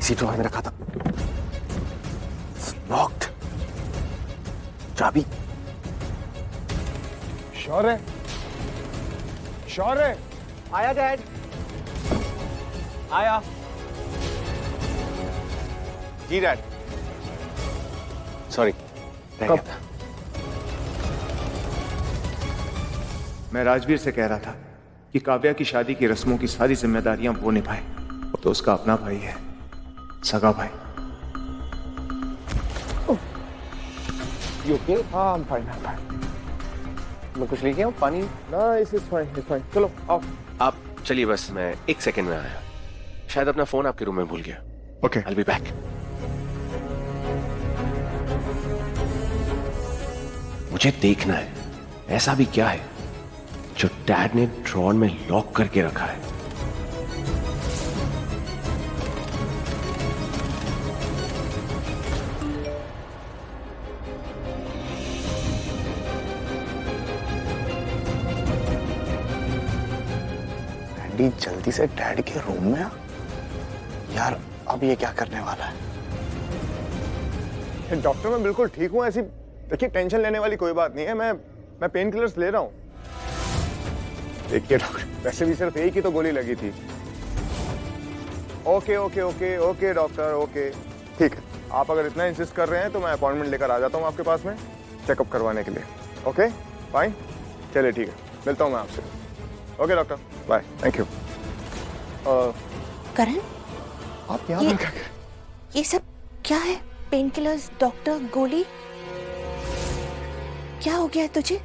Seat drawer में रखा था। लॉक्ड। चाबी। श्योर है? श्योर है? आया डैड। आया। जी डैड। सॉरी, रह गया था। मैं राजवीर से कह रहा था कि काव्या की शादी की रस्मों की सारी जिम्मेदारियां वो निभाए। वो तो उसका अपना भाई है, सगा भाई। You okay? हाँ, I'm fine, I'm fine. मैं कुछ लेके आऊं? पानी? No, it's fine. चलो, आओ। आप चलिए, बस मैं 1 सेकंड में आया। शायद अपना फोन आपके रूम में भूल गया। Okay. I'll be back. मुझे देखना है ऐसा भी क्या है जो डैड ने ड्रॉअर में लॉक करके रखा है। डैडी जल्दी से डैड के रूम में आ। यार अब ये क्या करने वाला है? डॉक्टर मैं बिल्कुल ठीक हूँ। ऐसी देखिए, टेंशन लेने वाली कोई बात नहीं है। मैं पेन किलर्स ले रहा हूँ। देखिए डॉक्टर, वैसे भी सिर्फ एक ही तो गोली लगी थी। ओके डॉक्टर, ओके ठीक है। आप अगर इतना इंसिस्ट कर रहे हैं तो मैं अपॉइंटमेंट लेकर आ जाता हूँ आपके पास में चेकअप करवाने के लिए। ओके फाइन, चलिए ठीक है, मिलता हूँ मैं आपसे। Okay doctor, bye, thank you. Karan, आप यहाँ पर क्या कर? ये सब क्या है? पेन किलर्स, डॉक्टर, गोली, क्या हो गया है तुझे?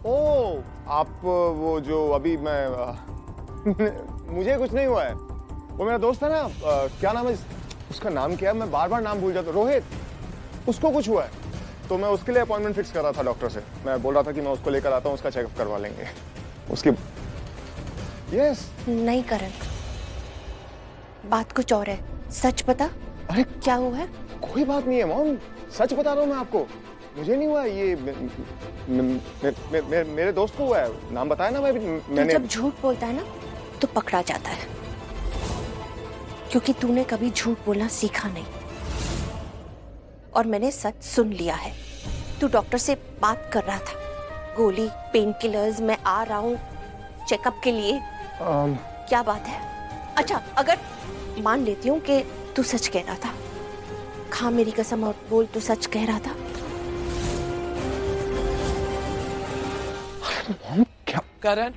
ओ, आप वो जो अभी मैं मुझे कुछ नहीं हुआ है। वो मेरा दोस्त है ना, क्या नाम है उसका? नाम क्या है? मैं बार बार नाम भूल जाता हूँ। रोहित, उसको कुछ हुआ है तो मैं उसके लिए अपॉइंटमेंट फिक्स कर रहा था डॉक्टर से। मैं बोल रहा था कि मैं उसको लेकर आता हूँ, उसका चेकअप करवा लेंगे उसकी। यस। नहीं करण, बात कुछ और है, सच बता। अरे क्या हुआ है? कोई बात नहीं है मॉम, सच बता रहा हूँ मैं आपको। मुझे नहीं हुआ ये, मेरे दोस्त को हुआ है। नाम बताया ना मैंने। जब झूठ बोलता है ना तो पकड़ा जाता है, क्योंकि तूने कभी झूठ बोलना सीखा नहीं। और मैंने सच सुन लिया है। तू डॉक्टर से बात कर रहा था, गोली, पेन किलर्स, मैं आ रहा हूँ चेकअप के लिए। क्या बात है? अच्छा, अगर मान लेती हूँ कि तू सच कह रहा था, खा मेरी कसम और बोल तू सच कह रहा था। क्या? करण,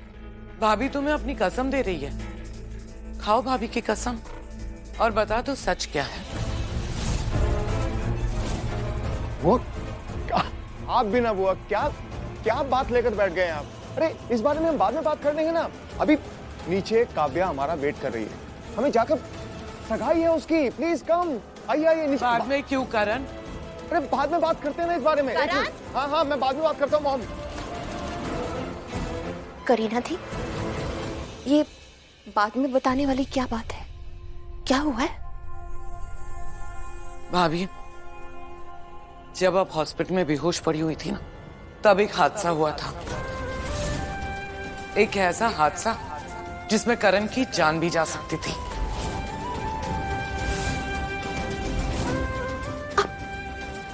भाभी तुम्हें अपनी कसम दे रही है। खाओ भाभी की कसम और बता तू सच क्या है। वो आप भी ना बुआ, क्या बात लेकर बैठ गए हैं आप? अरे इस बारे में हम बाद में बात कर लेंगे ना। अभी नीचे काव्या हमारा वेट कर रही है, हमें जाकर सगाई है उसकी। प्लीज कम, आइए नीचे। बाद में क्यों करण? अरे बाद में बात करते हैं ना इस बारे में। हाँ, मैं बाद में बात करता हूँ मॉम। करीना थी, ये बाद में बताने वाली क्या बात है? क्या हुआ है? भाभी, जब आप हॉस्पिटल में बेहोश पड़ी हुई थी ना, तब एक हादसा हुआ था। एक ऐसा हादसा जिसमें करण की जान भी जा सकती थी।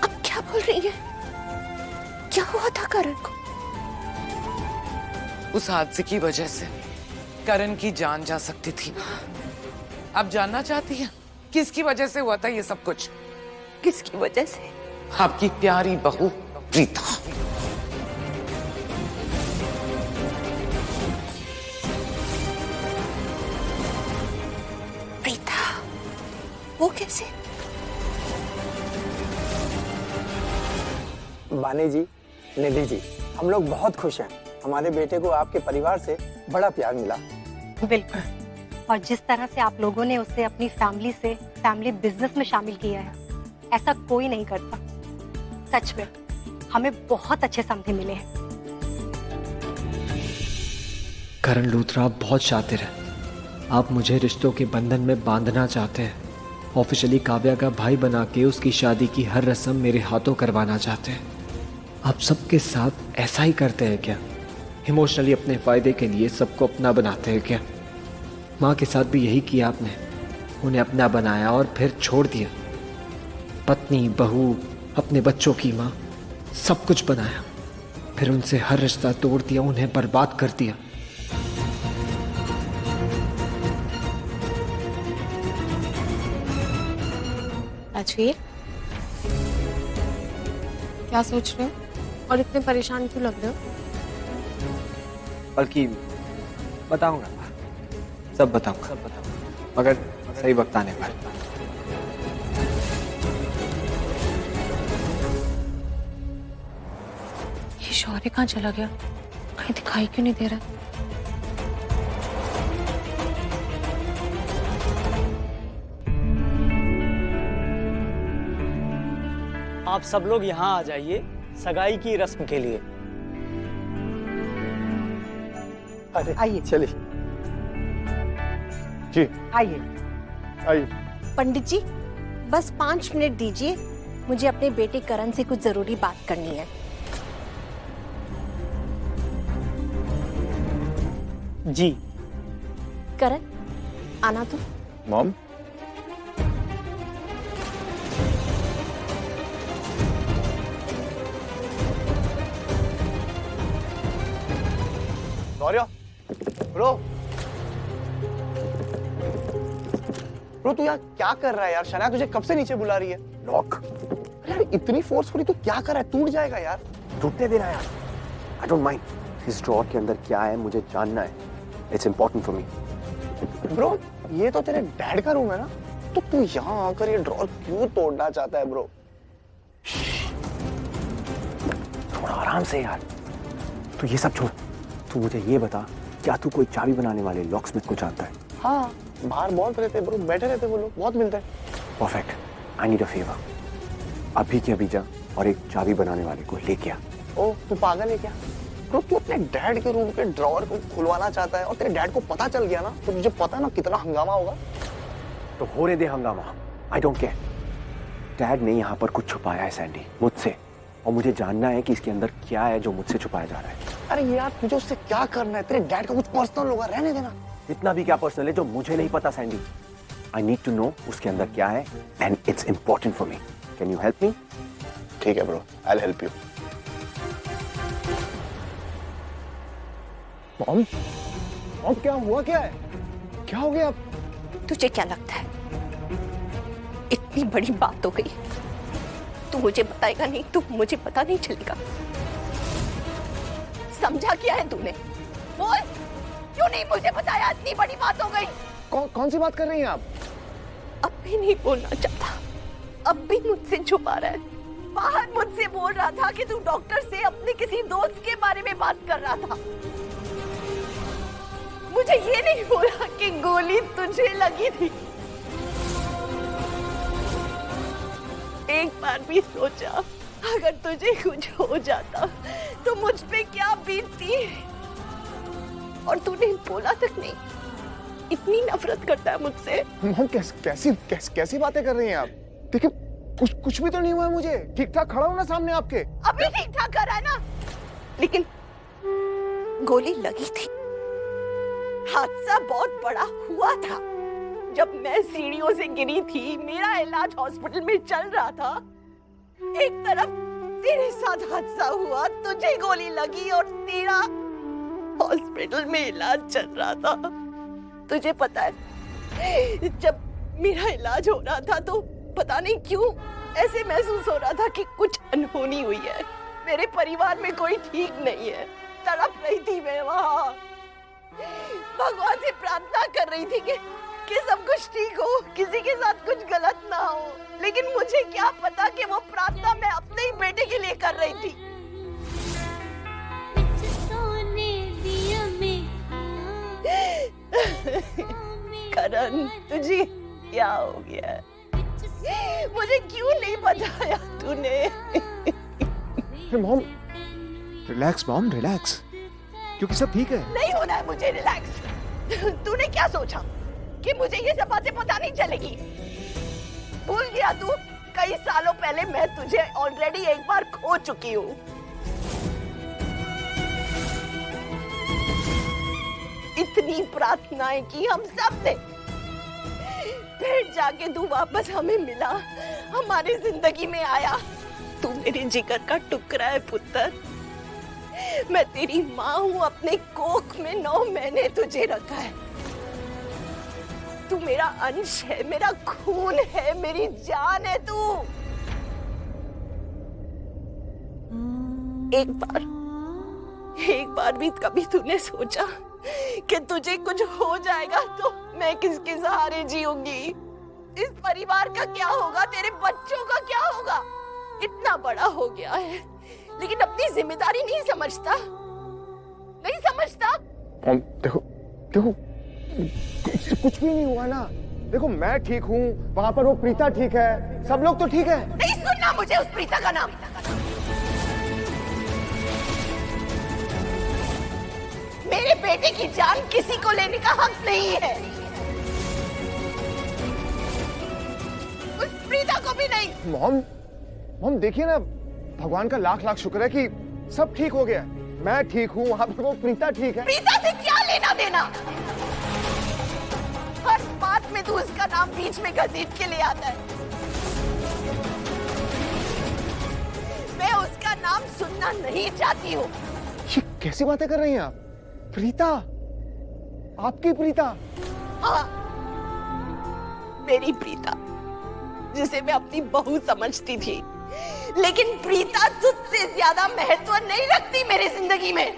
अब क्या बोल रही है? क्या हुआ था करण को? उस हादसे की वजह से करण की जान जा सकती थी। आप जानना चाहती हैं किसकी वजह से हुआ था ये सब कुछ? किसकी वजह से? आपकी प्यारी बहू प्रीता। प्रीता? वो कैसे? बानी जी, निधि जी, हम लोग बहुत खुश हैं। हमारे बेटे को आपके परिवार से बड़ा प्यार मिला। बिल्कुल, और जिस तरह से आप लोगों ने उसे अपनी फैमिली बिजनेस में शामिल किया है, ऐसा कोई नहीं करता। सच में हमें बहुत अच्छे समझे मिले हैं। करण लूथरा, आप बहुत शातिर हैं। आप मुझे रिश्तों के बंधन में बांधना चाहते हैं। ऑफिशियली काव्या का भाई बना के उसकी शादी की हर रस्म मेरे हाथों करवाना चाहते हैं। आप सबके साथ ऐसा ही करते हैं क्या? इमोशनली अपने फायदे के लिए सबको अपना बनाते हैं क्या? माँ के साथ भी यही किया आपने। उन्हें अपना बनाया और फिर छोड़ दिया। पत्नी, बहू, अपने बच्चों की माँ, सब कुछ बनाया, फिर उनसे हर रिश्ता तोड़ दिया, उन्हें बर्बाद कर दिया। राजवीर, क्या सोच रहे हो और इतने परेशान क्यों लग रहे हो? बल्कि बताऊंगा, सब बताऊंगा, मगर सही वक्त आने पर। ये शौर्य कहाँ चला गया? कहीं दिखाई क्यों नहीं दे रहा? आप सब लोग यहाँ आ जाइए सगाई की रस्म के लिए। अरे आइए। चलिए। जी आइए। आइए। पंडित जी, बस 5 मिनट दीजिए, मुझे अपने बेटे करण से कुछ जरूरी बात करनी है। जी। करण, आना तो। मॉम, गौरव, ब्रो तू यार क्या कर रहा है यार? शनाया तुझे कब से नीचे बुला रही है। लॉक अरे यार इतनी फोर्सफुली तू क्या कर रहा है? टूट जाएगा यार। टूटने देना यार। I don't mind. इस ड्रॉर के अंदर क्या है मुझे जानना है। It's important for me. Bro ये तो तेरे डैड का रूम है ना, तो तू यहाँ आकर ये ड्रॉर क्यों तोड़ना चाहता है ब्रो? थोड़ा आराम से यार। तू ये सब छोड़, तू मुझे ये बता, क्या तू कोई चाबी बनाने वाले लॉकस्मिथ को जानता है? हाँ, बाहर बहुत रहते ब्रो, बैठे रहते वो लोग, बहुत मिलते हैं। Perfect. I need a favour. अभी के अभी जा और एक चाबी बनाने वाले को लेके आ। ओ तू पागल है क्या ब्रो? तू अपने डैड के रूम के ड्रॉर को खुलवाना चाहता है और तेरे डैड को पता चल गया ना, तो तुझे पता है ना कितना हंगामा होगा। तो होने दे हंगामा। I don't care. डैड ने यहाँ पर कुछ छुपाया है सैंडी, मुझसे, और मुझे जानना है कि इसके अंदर क्या है जो मुझसे छुपाया जा रहा है। अरे यार तुझे उससे क्या करना है? तेरे डैड का कुछ पर्सनल होगा, रहने देना। इतना भी क्या पर्सनल है जो मुझे नहीं पता Sandy? I need to know उसके अंदर क्या है, and it's important for me. Can you help me? ठीक है bro, I will help you. Mom, mom क्या हुआ? क्या है? क्या हो गया? तुझे क्या लगता है इतनी बड़ी बात हो गई, तू मुझे बताएगा नहीं? तू मुझे पता नहीं चलेगा? समझा क्या है तूने? बोल, क्यों नहीं मुझे बताया? इतनी बड़ी बात हो गई। कौन सी बात कर रही हैं आप? अब भी नहीं बोलना चाहता, अब भी मुझसे छुपा रहा है। बाहर मुझसे बोल रहा था कि तू डॉक्टर से अपने किसी दोस्त के बारे में बात कर रहा था। मुझे ये नहीं बोला कि गोली तुझे लगी थी। एक बार भी सोचा अगर तुझे कुछ हो जाता तो मुझ पे क्या बीतती? और तूने बोला तक नहीं। इतनी नफरत करता है मुझसे। मॉम कैसी बातें कर रही हैं आप? देखिए कुछ भी तो नहीं हुआ है मुझे। ठीक ठाक खड़ा हूं ना सामने आपके। अभी ठीक ठाक कर रहा है ना, लेकिन गोली लगी थी। हादसा बहुत बड़ा हुआ था। जब मैं सीढ़ियों से गिरी थी, मेरा इलाज हॉस्पिटल में चल रहा था, एक तरफ तेरे साथ हादसा हुआ, तुझे गोली लगी और तेरा हॉस्पिटल में इलाज चल रहा था। तुझे पता है जब मेरा इलाज हो रहा था तो पता नहीं क्यों ऐसे महसूस हो रहा था कि कुछ अनहोनी हुई है। मेरे परिवार में कोई ठीक नहीं है। तड़प रही थी मैं वहां, भगवान से प्रार्थना कर रही थी कि सब कुछ ठीक हो, किसी के साथ कुछ गलत ना हो। लेकिन मुझे क्या पता कि वो प्रार्थना मैं अपने ही बेटे के लिए कर रही थी। करण, तुझे क्या हो गया? मुझे क्यों नहीं बताया तूने? मॉम रिलैक्स, मॉम रिलैक्स, क्योंकि सब ठीक है। नहीं होना है मुझे रिलैक्स। तूने क्या सोचा कि मुझे ये सब बातें पता नहीं चलेगी? भूल गया तू? कई सालों पहले मैं तुझे ऑलरेडी एक बार खो चुकी हूँ। इतनी प्रार्थनाएं की हम सब ने, फिर जाके तू वापस हमें मिला, हमारी जिंदगी में आया। तू मेरे जिगर का टुकड़ा है पुत्र। मैं तेरी माँ हूँ, अपने कोख में 9 महीने तुझे रखा है। तू मेरा अंश है, मेरा खून है, मेरी जान है तू। एक बार भी कभी तूने सोचा कि तुझे कुछ हो जाएगा तो मैं किसके सहारे जीऊंगी? इस परिवार का क्या होगा? तेरे बच्चों का क्या होगा? इतना बड़ा हो गया है लेकिन अपनी जिम्मेदारी नहीं समझता, नहीं समझता। देखो देखो, कुछ भी नहीं हुआ ना। देखो मैं ठीक हूँ, वहाँ पर वो प्रीता ठीक है, सब लोग तो ठीक है। नहीं सुनना मुझे उस प्रीता का नाम। मेरे बेटे की जान किसी को लेने का हक नहीं है, उस प्रीता को भी नहीं। मॉम देखिए ना, भगवान का लाख लाख शुक्र है कि सब ठीक हो गया। मैं ठीक हूँ, वहाँ पर वो प्रीता ठीक है। प्रीता से क्या लेना देना? हर बात में तू उसका नाम बीच में घसीट के ले आता है। मैं उसका नाम सुनना नहीं चाहती हूँ। ये कैसी बातें कर रही हैं आप? प्रीता, आपकी प्रीता? हाँ, मेरी प्रीता, जिसे मैं अपनी बहू समझती थी। लेकिन प्रीता तुझसे ज्यादा महत्व नहीं रखती मेरी जिंदगी में।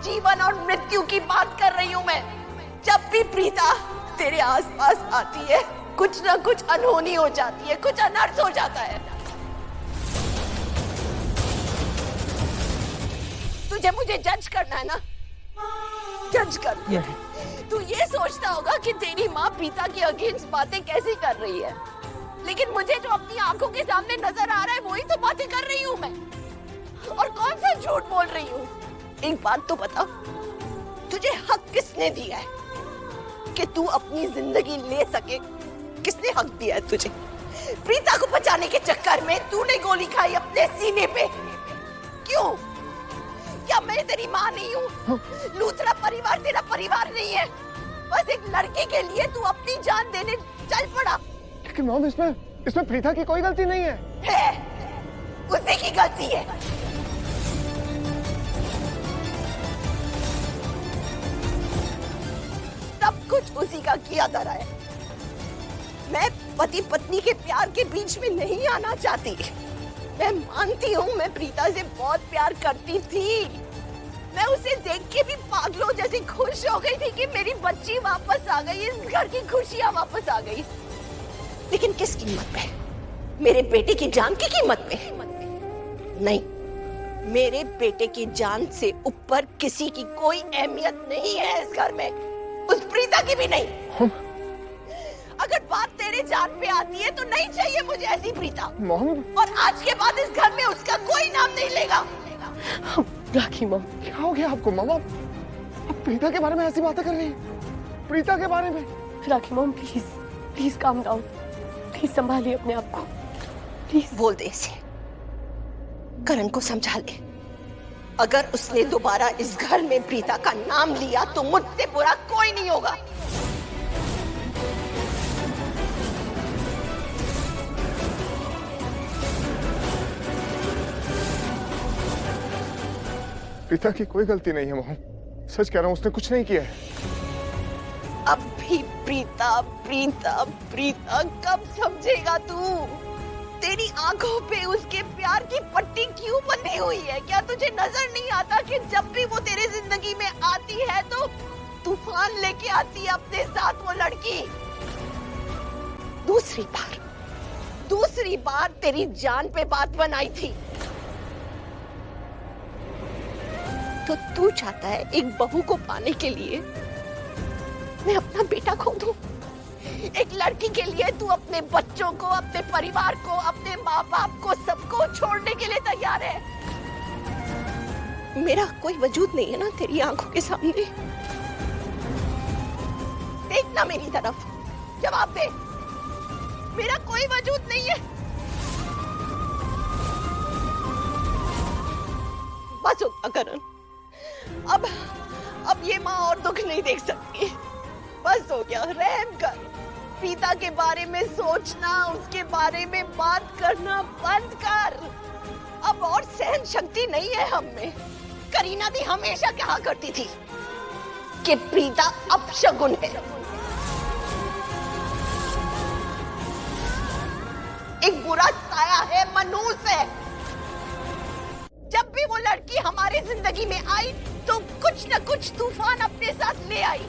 जीवन और मृत्यु की बात कर रही हूं मैं। जब भी प्रीता तेरे आसपास आती है, कुछ ना कुछ अनहोनी हो जाती है, कुछ अनर्थ हो जाता है। तुझे मुझे जज करना है ना? जज कर। तू ये सोचता होगा कि तेरी माँ प्रीता के अगेंस्ट बातें कैसी कर रही है, लेकिन मुझे जो अपनी आंखों के सामने नजर आ रहा है वही तो बातें कर रही हूँ मैं। और कौन सा झूठ बोल रही हूँ? एक बात तो बता, तुझे हक किसने दिया है कि तू अपनी जिंदगी ले सके? किसने हक दिया है तुझे? प्रीता को बचाने के चक्कर में तूने गोली खाई अपने सीने पे। क्यों? क्या मैं तेरी माँ नहीं हूँ? लूथरा परिवार तेरा परिवार नहीं है? बस एक लड़के के लिए तू अपनी जान देने चल पड़ा। लेकिन मॉम, इसमें प्रीता की कोई गलती नहीं है। उसी की गलती है। सब कुछ उसी का किया धरा है। मैं पति पत्नी के प्यार के बीच में नहीं आना चाहती। मैं मानती हूँ मैं प्रीता से बहुत प्यार करती थी। मैं उसे देख के भी पागलों जैसी खुश हो गई थी कि मेरी बच्ची वापस आ गई, इस घर की खुशियाँ वापस आ गई। लेकिन किस कीमत पे? मेरे बेटे की जान की कीमत पे? नहीं, मेरे बेटे की जान से ऊपर किसी की कोई अहमियत नहीं है इस घर में, उस प्रीता की भी नहीं। अगर बात तेरे जान पे आती है तो नहीं चाहिए मुझे ऐसी प्रीता। मॉम, और आज के बाद इस घर में उसका कोई नाम नहीं लेगा। राखी मॉम, क्या हो गया आपको? मॉम, आप प्रीता के बारे में ऐसी बातें कर रही हैं? प्रीता के बारे में? Rakhi mom please, please calm down, please संभालिए अपने आप को, प्लीज। बोल दे इसे, करण को समझा ले। अगर उसने दोबारा इस घर में प्रीता का नाम लिया तो मुझसे बुरा कोई नहीं होगा। प्रीता की कोई गलती नहीं है मॉम, सच कह रहा हूँ, उसने कुछ नहीं किया है। अब भी प्रीता प्रीता प्रीता कब समझेगा तू? तेरी आंखों पे उसके प्यार की पट्टी क्यों बंधी हुई है? क्या तुझे नजर नहीं आता कि जब भी वो तेरे जिंदगी में आती है तो तूफान लेके आती है अपने साथ वो लड़की? दूसरी बार तेरी जान पे बात बनाई थी तो तू चाहता है एक बहू को पाने के लिए मैं अपना बेटा खो दूं? एक लड़की के लिए तू अपने बच्चों को, अपने परिवार को, अपने माँ बाप को, सबको छोड़ने के लिए तैयार है? मेरा कोई वजूद नहीं है ना तेरी आंखों के सामने? देखना मेरी तरफ, जवाब दे। मेरा कोई वजूद नहीं है। बस होगा करण, अब ये माँ और दुख नहीं देख सकती। बस हो गया, रहम कर। प्रीता के बारे में सोचना, उसके बारे में बात करना बंद कर। अब और सहन शक्ति नहीं है हम में। करीना दी हमेशा कहा करती थी कि प्रीता अपशगुन है, एक बुरा साया है, मनहूस है। जब भी वो लड़की हमारी जिंदगी में आई तो कुछ न कुछ तूफान अपने साथ ले आई,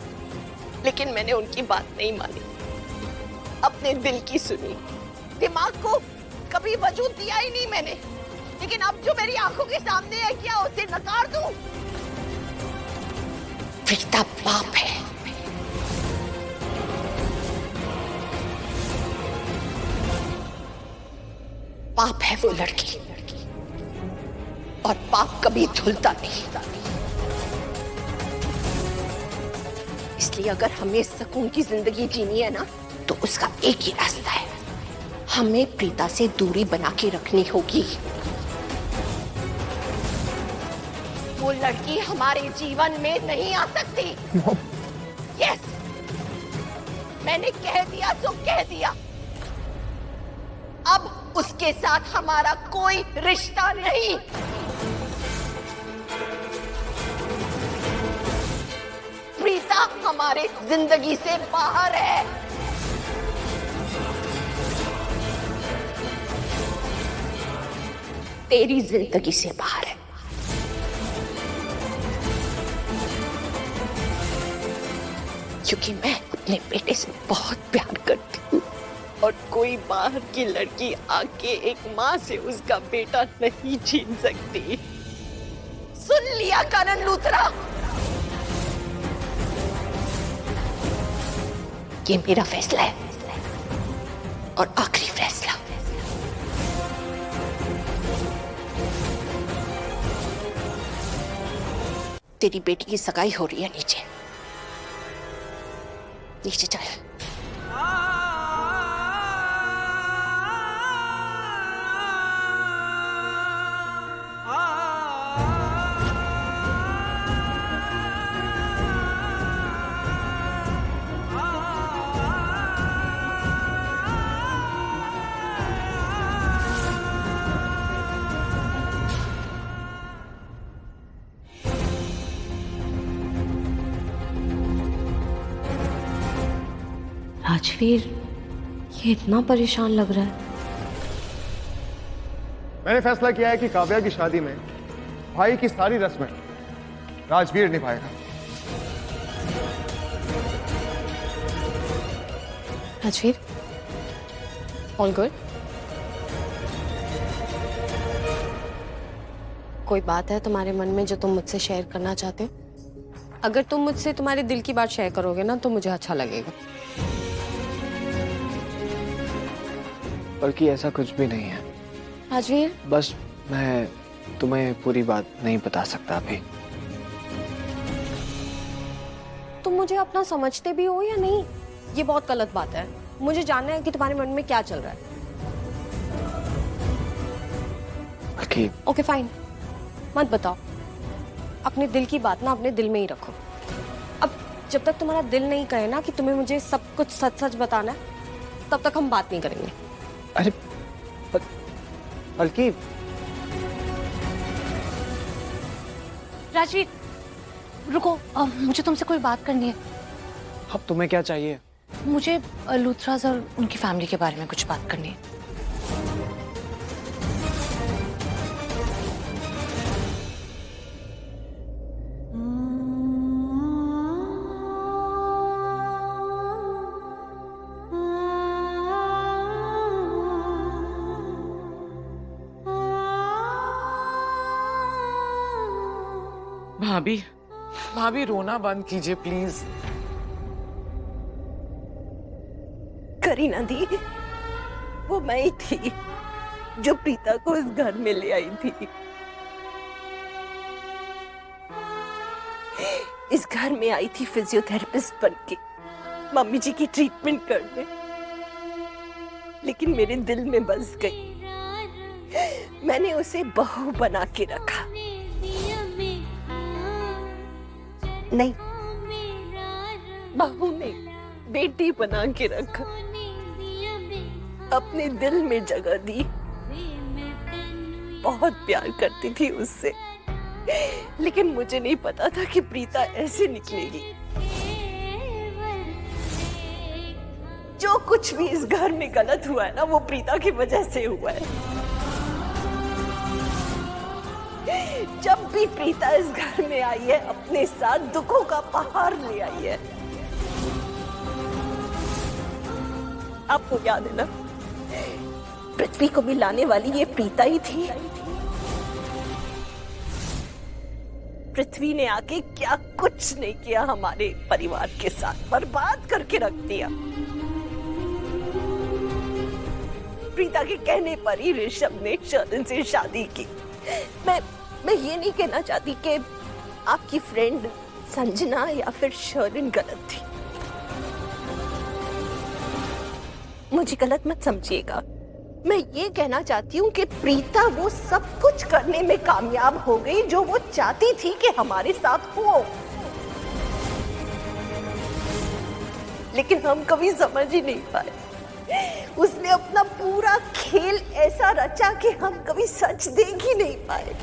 लेकिन मैंने उनकी बात नहीं मानी, अपने दिल की सुनी। दिमाग को कभी वजूद दिया ही नहीं मैंने, लेकिन अब जो मेरी आंखों के सामने है, क्या उसे नकार दूं? प्रीता पाप है। पाप है वो लड़की, और पाप कभी धुलता नहीं। इसलिए अगर हमें सुकून की जिंदगी जीनी है ना, तो उसका एक ही रास्ता है, हमें प्रीता से दूरी बना के रखनी होगी। वो लड़की हमारे जीवन में नहीं आ सकती। यस, मैंने कह दिया तो कह दिया। अब उसके साथ हमारा कोई रिश्ता नहीं। प्रीता हमारे जिंदगी से बाहर है। तेरी जिंदगी से बाहर है। क्योंकि मैं अपने बेटे से बहुत प्यार करती हूँ, और कोई बाहर की लड़की आके एक माँ से उसका बेटा नहीं छीन सकती। सुन लिया करण लूथरा, ये मेरा फैसला है, और आखिरी फैसला। तेरी बेटी की सगाई हो रही है, नीचे नीचे चल। राजवीर, ये इतना परेशान लग रहा है। मैंने फैसला किया है कि काव्या की शादी में भाई की सारी रस्में राजवीर निभाएगा। Rajveer, all good? कोई बात है तुम्हारे मन में जो तुम मुझसे शेयर करना चाहते हो? अगर तुम मुझसे तुम्हारे दिल की बात शेयर करोगे ना, तो मुझे अच्छा लगेगा। बल्कि ऐसा कुछ भी नहीं है राजवीर। बस मैं तुम्हें पूरी बात नहीं बता सकता अभी। तुम मुझे अपना समझते भी हो या नहीं, ये बहुत गलत बात है। मुझे जानना है कि तुम्हारे मन में क्या चल रहा है। बल्कि ओके फाइन, मत बताओ। अपने दिल की बात ना अपने दिल में ही रखो। अब जब तक तुम्हारा दिल नहीं कहे ना कि तुम्हें मुझे सब कुछ सच सच बताना है, तब तक हम बात नहीं करेंगे। अरे बल्कि राजवीर रुको, मुझे तुमसे कोई बात करनी है। अब तुम्हें क्या चाहिए? मुझे लूथराज और उनकी फैमिली के बारे में कुछ बात करनी है। भाभी, भाभी रोना बंद कीजिए प्लीज। करीना दी, वो मैं ही थी जो प्रीता को इस घर में ले आई थी। इस घर में आई थी फिजियोथेरेपिस्ट बनके मम्मी जी की ट्रीटमेंट करने, लेकिन मेरे दिल में बस गई। मैंने उसे बहू बना के रखा। नहीं, बहू नहीं, बेटी बना के रखा, अपने दिल में जगह दी, बहुत प्यार करती थी उससे, लेकिन मुझे नहीं पता था कि प्रीता ऐसे निकलेगी। जो कुछ भी इस घर में गलत हुआ है ना, वो प्रीता की वजह से हुआ है। जब भी प्रीता इस घर में आई है, अपने साथ दुखों का पहाड़ ले आई है। आपको याद है ना, पृथ्वी को भी लाने वाली ये प्रीता ही थी। पृथ्वी ने आके क्या कुछ नहीं किया हमारे परिवार के साथ, बर्बाद करके रख दिया। प्रीता के कहने पर ही ऋषभ ने शर्लिन से शादी की। मैं ये नहीं कहना चाहती कि आपकी फ्रेंड संजना या फिर शर्लिन गलत थी, मुझे गलत मत समझिएगा। मैं ये कहना चाहती हूँ कि प्रीता वो सब कुछ करने में कामयाब हो गई जो वो चाहती थी कि हमारे साथ हो, लेकिन हम कभी समझ ही नहीं पाए। उसने अपना पूरा खेल ऐसा रचा कि हम कभी सच देख ही नहीं पाए।